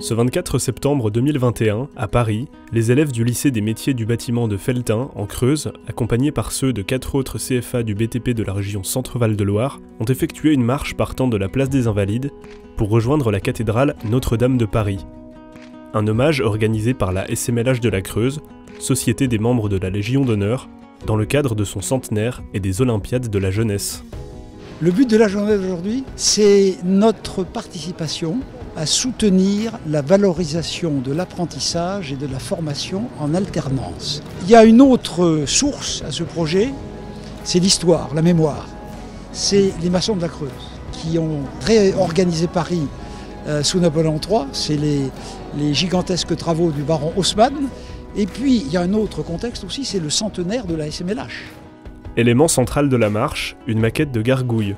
Ce 24 septembre 2021, à Paris, les élèves du lycée des métiers du bâtiment de Felletin, en Creuse, accompagnés par ceux de 4 autres CFA du BTP de la région Centre-Val de Loire, ont effectué une marche partant de la place des Invalides pour rejoindre la cathédrale Notre-Dame de Paris. Un hommage organisé par la SMLH de la Creuse, société des membres de la Légion d'honneur, dans le cadre de son centenaire et des Olympiades de la jeunesse. Le but de la journée d'aujourd'hui, c'est notre participation à soutenir la valorisation de l'apprentissage et de la formation en alternance. Il y a une autre source à ce projet, c'est l'histoire, la mémoire. C'est les maçons de la Creuse qui ont réorganisé Paris sous Napoléon III. C'est les gigantesques travaux du baron Haussmann. Et puis, il y a un autre contexte aussi, c'est le centenaire de la SMLH. Élément central de la marche, une maquette de gargouille.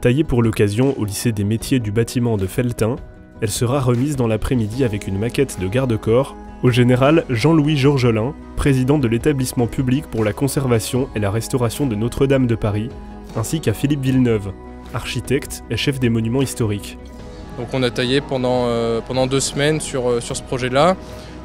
Taillée pour l'occasion au lycée des métiers du bâtiment de Felletin, elle sera remise dans l'après-midi avec une maquette de garde-corps au général Jean-Louis Georgelin, président de l'établissement public pour la conservation et la restauration de Notre-Dame de Paris, ainsi qu'à Philippe Villeneuve, architecte et chef des monuments historiques. Donc on a taillé pendant 2 semaines sur ce projet-là.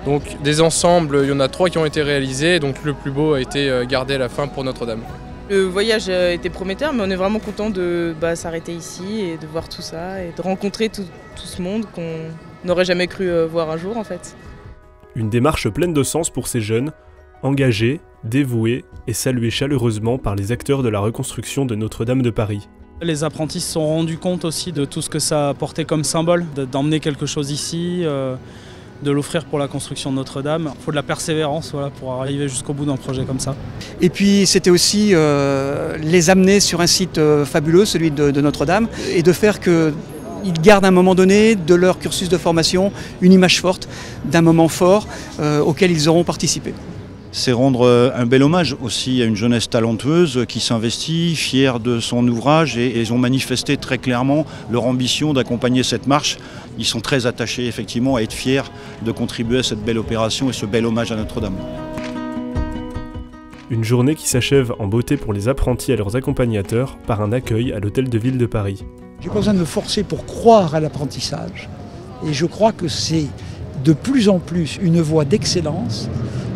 Donc des ensembles, il y en a 3 qui ont été réalisés, donc le plus beau a été gardé à la fin pour Notre-Dame. Le voyage a été prometteur, mais on est vraiment content de s'arrêter ici et de voir tout ça et de rencontrer tout ce monde qu'on n'aurait jamais cru voir un jour en fait. Une démarche pleine de sens pour ces jeunes, engagés, dévoués et salués chaleureusement par les acteurs de la reconstruction de Notre-Dame de Paris. Les apprentis se sont rendus compte aussi de tout ce que ça apportait comme symbole, d'emmener quelque chose ici, de l'offrir pour la construction de Notre-Dame. Il faut de la persévérance pour arriver jusqu'au bout d'un projet comme ça. Et puis c'était aussi les amener sur un site fabuleux, celui de Notre-Dame, et de faire qu'ils gardent à un moment donné de leur cursus de formation une image forte d'un moment fort auquel ils auront participé. C'est rendre un bel hommage aussi à une jeunesse talentueuse qui s'investit, fière de son ouvrage, et ils ont manifesté très clairement leur ambition d'accompagner cette marche. Ils sont très attachés effectivement à être fiers de contribuer à cette belle opération et ce bel hommage à Notre-Dame. Une journée qui s'achève en beauté pour les apprentis et leurs accompagnateurs par un accueil à l'Hôtel de Ville de Paris. J'ai pas besoin de me forcer pour croire à l'apprentissage, et je crois que c'est de plus en plus une voie d'excellence,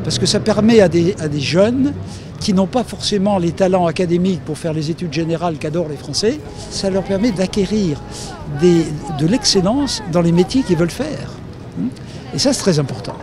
parce que ça permet à des jeunes qui n'ont pas forcément les talents académiques pour faire les études générales qu'adorent les Français, ça leur permet d'acquérir de l'excellence dans les métiers qu'ils veulent faire. Et ça, c'est très important.